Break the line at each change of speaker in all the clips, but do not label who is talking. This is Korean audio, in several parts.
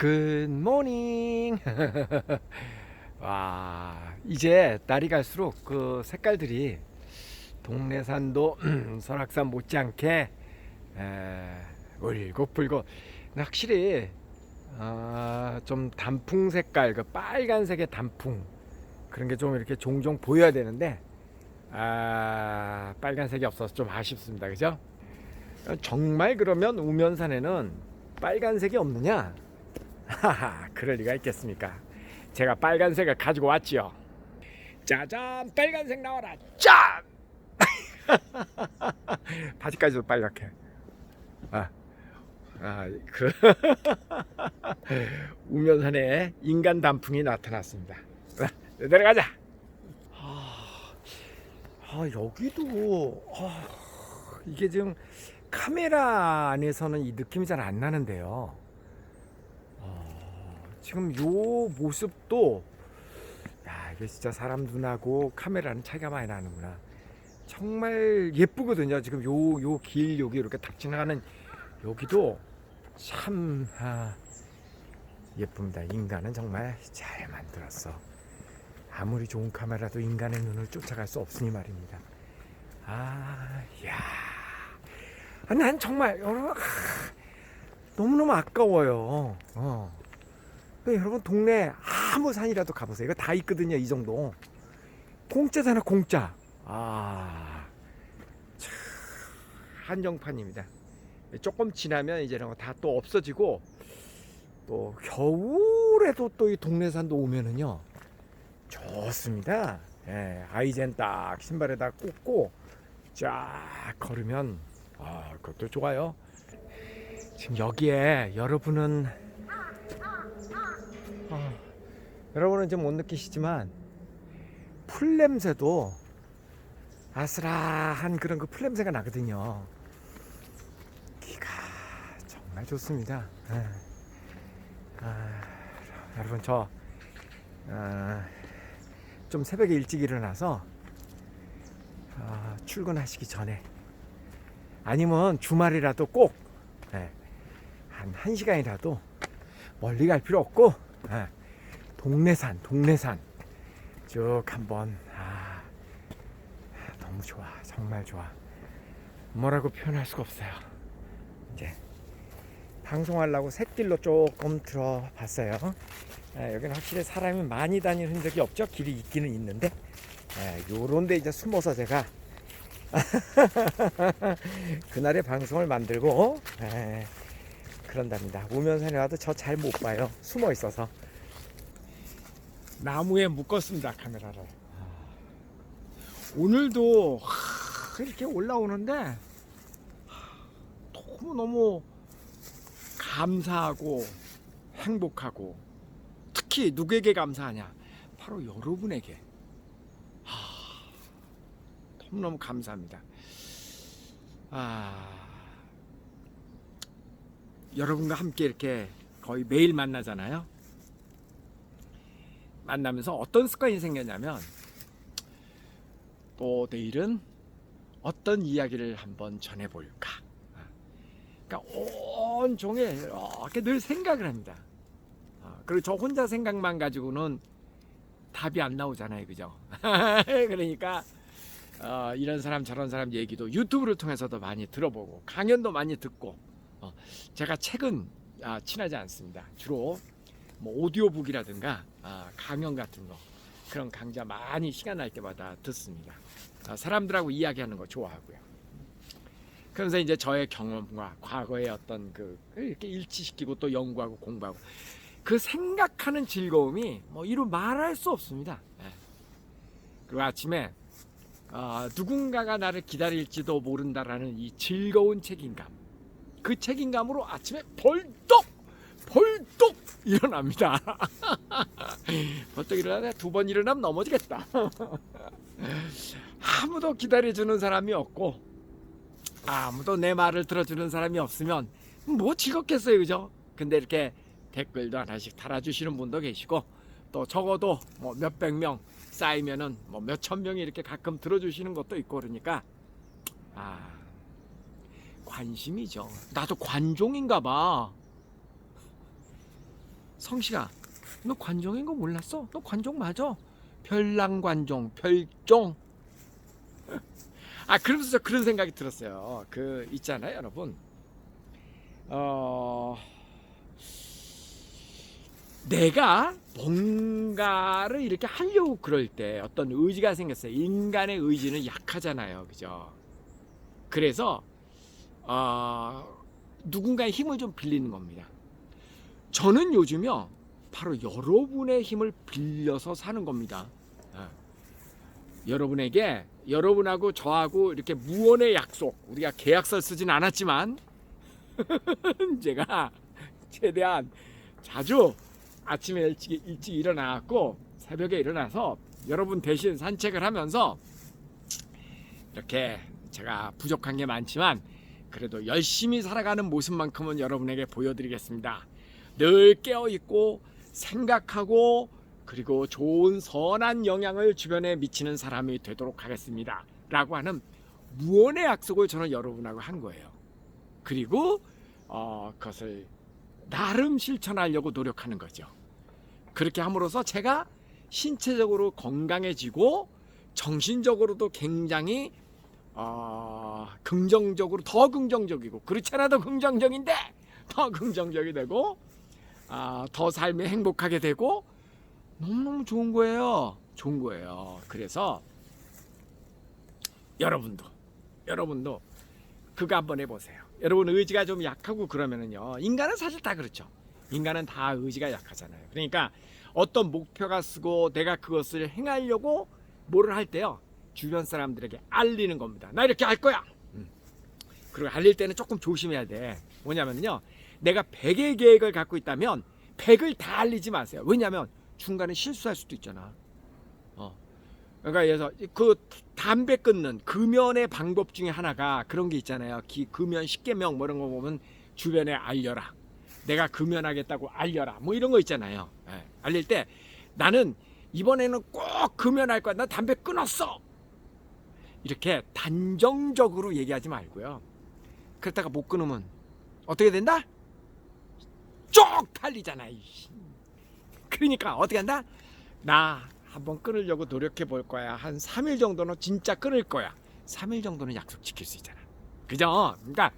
굿모닝. 와, 이제 날이 갈수록 그 색깔들이 동래산도 설악산 못지않게 울긋불긋. 확실히 좀 단풍 색깔, 그 빨간색의 단풍 그런 게 좀 이렇게 종종 보여야 되는데 빨간색이 없어서 좀 아쉽습니다. 그죠? 정말 그러면 우면산에는 빨간색이 없느냐? 하하, 그럴 리가 있겠습니까? 제가 빨간색을 가지고 왔지요. 짜잔, 빨간색 나와라. 짠! 바지까지도 빨갛게. 아, 그 우면산에 인간 단풍이 나타났습니다. 내려가자. 여기도 이게 지금 카메라 안에서는 이 느낌이 잘 안 나는데요. 지금 요 모습도 이게 진짜 사람 눈하고 카메라는 차이가 많이 나는구나. 정말 예쁘거든요. 지금 요 길 여기 이렇게 탁 지나가는 여기도 참 예쁩니다. 인간은 정말 잘 만들었어. 아무리 좋은 카메라도 인간의 눈을 쫓아갈 수 없으니 말입니다. 난 정말 여러분 너무너무 아까워요. 그러니까 여러분 동네 아무 산이라도 가보세요. 이거 다 있거든요. 이 정도 공짜잖아, 공짜. 참 한정판입니다. 조금 지나면 이제는 다 또 없어지고, 또 겨울에도 또 이 동네산도 오면은요 좋습니다. 아이젠 딱 신발에다 꽂고 쫙 걸으면 그것도 좋아요. 지금 여기에 여러분은 좀 못 느끼시지만 풀 냄새도 아슬아한 그런 그 풀 냄새가 나거든요. 기가 정말 좋습니다. 여러분 저 좀 새벽에 일찍 일어나서 출근하시기 전에 아니면 주말이라도 꼭 한 1시간이라도 멀리 갈 필요 없고 동래산 쭉 한번 너무 좋아. 정말 좋아. 뭐라고 표현할 수가 없어요. 이제 방송하려고 샛길로 조금 들어봤어요. 여기는 확실히 사람이 많이 다니는 흔적이 없죠. 길이 있기는 있는데 요런데 이제 숨어서 제가 그날의 방송을 만들고 그런답니다. 우면산에 와도 저 잘 못 봐요. 숨어 있어서. 나무에 묶었습니다, 카메라를. 오늘도 이렇게 올라오는데 너무 감사하고 행복하고, 특히 누구에게 감사하냐? 바로 여러분에게. 너무너무 감사합니다. 여러분과 함께 이렇게 거의 매일 만나잖아요. 만나면서 어떤 습관이 생겼냐면, 또 내일은 어떤 이야기를 한번 전해볼까. 그러니까 온종일 이렇게 늘 생각을 합니다. 그리고 저 혼자 생각만 가지고는 답이 안 나오잖아요, 그죠? 그러니까 이런 사람 저런 사람 얘기도 유튜브를 통해서도 많이 들어보고, 강연도 많이 듣고. 제가 책은 친하지 않습니다. 주로 뭐 오디오북이라든가 강연 같은 거, 그런 강좌 많이 시간 날 때마다 듣습니다. 사람들하고 이야기하는 거 좋아하고요. 그러면서 이제 저의 경험과 과거의 어떤 이렇게 일치시키고 또 연구하고 공부하고, 그 생각하는 즐거움이 뭐 이루 말할 수 없습니다. 그리고 아침에 누군가가 나를 기다릴지도 모른다라는 이 즐거운 책임감, 그 책임감으로 아침에 벌떡 일어납니다. 벌떡 일어나다 2번 일어나면 넘어지겠다. 아무도 기다려주는 사람이 없고, 아무도 내 말을 들어주는 사람이 없으면 뭐 즐겁겠어요, 그죠? 근데 이렇게 댓글도 하나씩 달아주시는 분도 계시고, 또 적어도 뭐 몇백 명 쌓이면은 뭐 몇천 명이 이렇게 가끔 들어주시는 것도 있고, 그러니까 관심이죠. 나도 관종인가 봐. 성식아, 너 관종인 거 몰랐어? 너 관종 맞아? 별난관종, 별종. 그러면서 그런 생각이 들었어요. 그 있잖아요, 여러분. 내가 뭔가를 이렇게 하려고 그럴 때 어떤 의지가 생겼어요. 인간의 의지는 약하잖아요, 그죠? 그래서 누군가의 힘을 좀 빌리는 겁니다. 저는 요즘요, 바로 여러분의 힘을 빌려서 사는 겁니다. 여러분에게, 여러분하고 저하고 이렇게 무언의 약속, 우리가 계약서 쓰진 않았지만 제가 최대한 자주 아침에 일찍 일어나고 새벽에 일어나서 여러분 대신 산책을 하면서 이렇게 제가 부족한 게 많지만 그래도 열심히 살아가는 모습만큼은 여러분에게 보여드리겠습니다. 늘 깨어있고 생각하고 그리고 좋은 선한 영향을 주변에 미치는 사람이 되도록 하겠습니다 라고 하는 무언의 약속을 저는 여러분하고 한 거예요. 그리고 그것을 나름 실천하려고 노력하는 거죠. 그렇게 함으로써 제가 신체적으로 건강해지고 정신적으로도 굉장히 긍정적으로, 더 긍정적이고, 그렇지 않아도 긍정적인데 더 긍정적이 되고 더 삶이 행복하게 되고 너무너무 좋은 거예요. 좋은 거예요. 그래서 여러분도 그거 한번 해보세요. 여러분 의지가 좀 약하고 그러면은요, 인간은 사실 다 그렇죠. 인간은 다 의지가 약하잖아요. 그러니까 어떤 목표가 쓰고 내가 그것을 행하려고 뭐를 할 때요, 주변 사람들에게 알리는 겁니다. 나 이렇게 할 거야. 그리고 알릴 때는 조금 조심해야 돼. 뭐냐면요, 내가 100의 계획을 갖고 있다면 100을 다 알리지 마세요. 왜냐하면 중간에 실수할 수도 있잖아. 그러니까 그래서 그 담배 끊는 금연의 방법 중에 하나가 그런 게 있잖아요. 금연 10계명 뭐 이런 거 보면 주변에 알려라. 내가 금연하겠다고 알려라. 뭐 이런 거 있잖아요. 알릴 때 나는 이번에는 꼭 금연할 거야. 나 담배 끊었어. 이렇게 단정적으로 얘기하지 말고요. 그랬다가 못 끊으면 어떻게 된다? 쭉 팔리잖아. 그러니까 어떻게 한다? 나 한번 끊으려고 노력해 볼 거야. 한 3일 정도는 진짜 끊을 거야. 3일 정도는 약속 지킬 수 있잖아. 그죠? 그러니까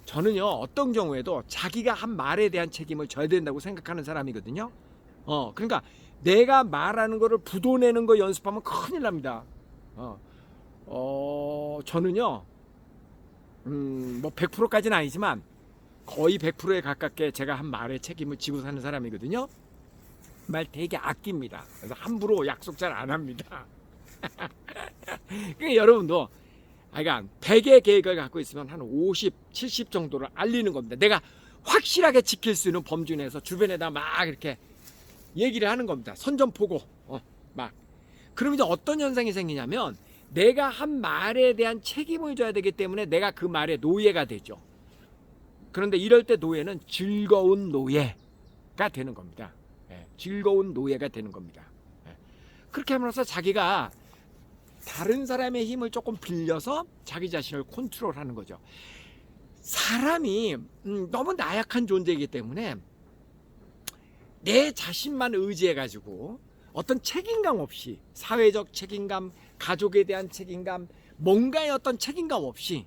저는요, 어떤 경우에도 자기가 한 말에 대한 책임을 져야 된다고 생각하는 사람이거든요. 그러니까 내가 말하는 거를 부도내는 거 연습하면 큰일 납니다. 저는요, 뭐 100%까지는 아니지만 거의 100%에 가깝게 제가 한 말에 책임을 지고 사는 사람이거든요. 말 되게 아낍니다. 그래서 함부로 약속 잘 안 합니다. 그러니까 여러분도 그러니까 100의 계획을 갖고 있으면 한 50, 70 정도를 알리는 겁니다. 내가 확실하게 지킬 수 있는 범주 내에서 주변에다 막 이렇게 얘기를 하는 겁니다. 선전포고 막. 그러면 이제 어떤 현상이 생기냐면 내가 한 말에 대한 책임을 져야 되기 때문에 내가 그 말의 노예가 되죠. 그런데 이럴 때 노예는 즐거운 노예가 되는 겁니다. 즐거운 노예가 되는 겁니다. 그렇게 함으로써 자기가 다른 사람의 힘을 조금 빌려서 자기 자신을 컨트롤하는 거죠. 사람이 너무 나약한 존재이기 때문에 내 자신만 의지해가지고 어떤 책임감 없이, 사회적 책임감, 가족에 대한 책임감, 뭔가의 어떤 책임감 없이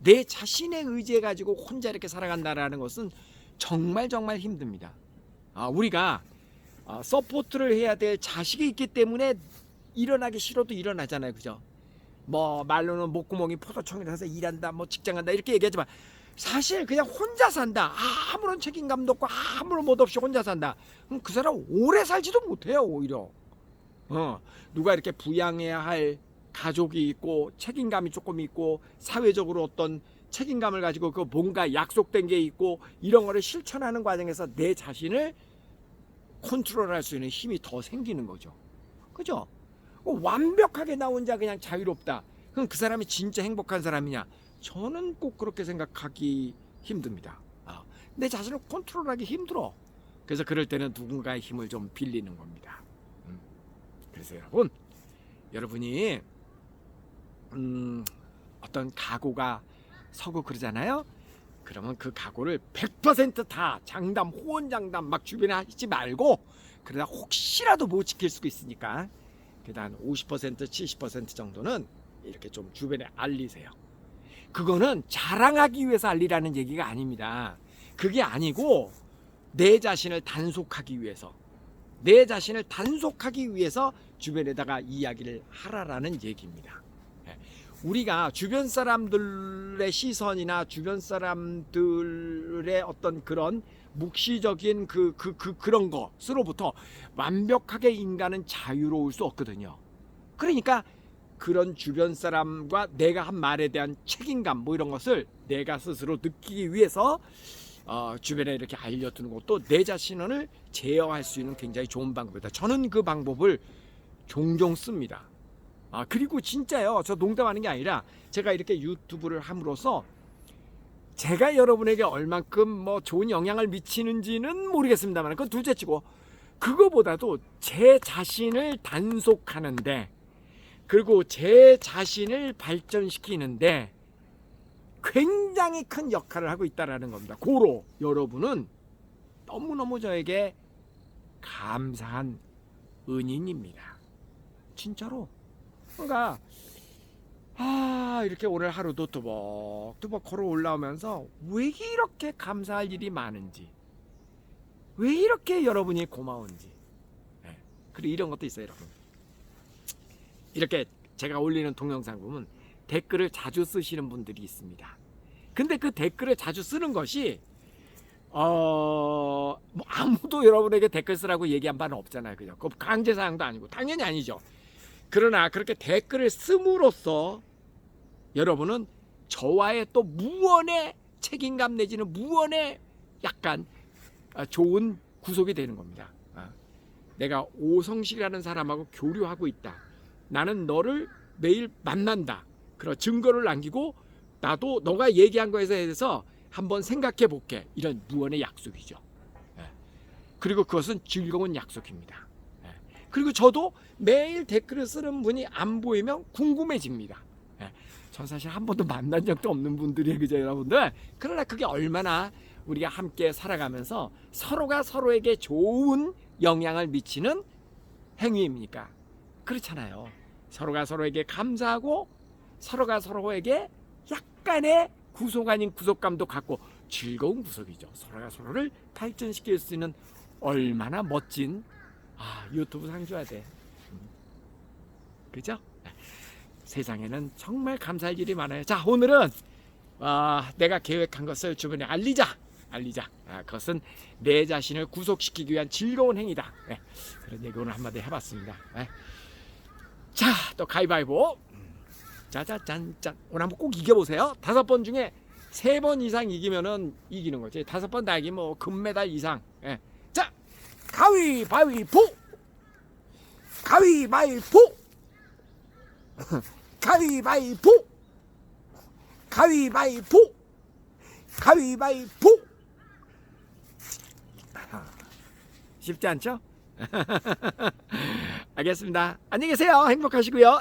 내 자신에 의지해가지고 혼자 이렇게 살아간다는 것은 정말 힘듭니다. 우리가 서포트를 해야 될 자식이 있기 때문에 일어나기 싫어도 일어나잖아요. 그죠? 뭐 말로는 목구멍이 포도청이라서 일한다, 뭐 직장 간다 이렇게 얘기하지만 사실 그냥 혼자 산다, 아무런 책임감도 없고 아무런 못 없이 혼자 산다, 그럼 그 사람 오래 살지도 못해요. 오히려 누가 이렇게 부양해야 할 가족이 있고 책임감이 조금 있고 사회적으로 어떤 책임감을 가지고 그 뭔가 약속된 게 있고 이런 거를 실천하는 과정에서 내 자신을 컨트롤할 수 있는 힘이 더 생기는 거죠. 그죠? 완벽하게 나 혼자 그냥 자유롭다, 그럼 그 사람이 진짜 행복한 사람이냐? 저는 꼭 그렇게 생각하기 힘듭니다. 내 자신을 컨트롤하기 힘들어. 그래서 그럴 때는 누군가의 힘을 좀 빌리는 겁니다. 그래서 여러분이 어떤 각오가 서고 그러잖아요. 그러면 그 각오를 100%다 장담, 호언장담 막 주변에 하지 말고, 그러다 혹시라도 못 지킬 수도 있으니까 그다음 50%, 70% 정도는 이렇게 좀 주변에 알리세요. 그거는 자랑하기 위해서 알리라는 얘기가 아닙니다. 그게 아니고 내 자신을 단속하기 위해서, 내 자신을 단속하기 위해서 주변에다가 이야기를 하라라는 얘기입니다. 우리가 주변 사람들의 시선이나 주변 사람들의 어떤 그런 묵시적인 그런 것으로부터 완벽하게 인간은 자유로울 수 없거든요. 그러니까 그런 주변 사람과 내가 한 말에 대한 책임감 뭐 이런 것을 내가 스스로 느끼기 위해서 주변에 이렇게 알려두는 것도 내 자신을 제어할 수 있는 굉장히 좋은 방법이다. 저는 그 방법을 종종 씁니다. 그리고 진짜요, 저 농담하는 게 아니라 제가 이렇게 유튜브를 함으로써 제가 여러분에게 얼만큼 뭐 좋은 영향을 미치는지는 모르겠습니다만, 그건 둘째치고, 그거보다도 제 자신을 단속하는데, 그리고 제 자신을 발전시키는데 굉장히 큰 역할을 하고 있다는 겁니다. 고로 여러분은 너무너무 저에게 감사한 은인입니다. 진짜로. 그러니까 이렇게 오늘 하루도 뚜벅뚜벅 걸어 올라오면서 왜 이렇게 감사할 일이 많은지, 왜 이렇게 여러분이 고마운지, 그리고 이런 것도 있어요. 여러분, 이렇게 제가 올리는 동영상 보면 댓글을 자주 쓰시는 분들이 있습니다. 근데 그 댓글을 자주 쓰는 것이 뭐 아무도 여러분에게 댓글 쓰라고 얘기한 바는 없잖아요. 그죠? 그 강제사항도 아니고 당연히 아니죠. 그러나 그렇게 댓글을 씀으로써 여러분은 저와의 또 무언의 책임감 내지는 무언의 약간 좋은 구속이 되는 겁니다. 내가 오성식이라는 사람하고 교류하고 있다. 나는 너를 매일 만난다. 그런 증거를 남기고 나도 너가 얘기한 거에 대해서 한번 생각해 볼게. 이런 무언의 약속이죠. 그리고 그것은 즐거운 약속입니다. 그리고 저도 매일 댓글을 쓰는 분이 안 보이면 궁금해집니다. 전 사실 한 번도 만난 적도 없는 분들이에요, 그죠 여러분들? 그러나 그게 얼마나 우리가 함께 살아가면서 서로가 서로에게 좋은 영향을 미치는 행위입니까? 그렇잖아요. 서로가 서로에게 감사하고 서로가 서로에게 약간의 구속 아닌 구속감도 갖고 즐거운 구속이죠. 서로가 서로를 발전시킬 수 있는 얼마나 멋진 유튜브 상줘야 돼. 그죠? 세상에는 정말 감사할 일이 많아요. 자, 오늘은 내가 계획한 것을 주변에 알리자. 그것은 내 자신을 구속시키기 위한 즐거운 행위다. 그런 얘기 오늘 한마디 해봤습니다. 자, 또 가위바위보. 짜자짠짠. 오늘 한번 꼭 이겨보세요. 5번 중에 3번 이상 이기면은 이기는 거지. 5번 다 이기면 뭐 금메달 이상. 자, 가위바위보. 가위바위보. 가위바위보. 가위바위보. 가위바위보. 쉽지 않죠? 알겠습니다. 안녕히 계세요. 행복하시고요.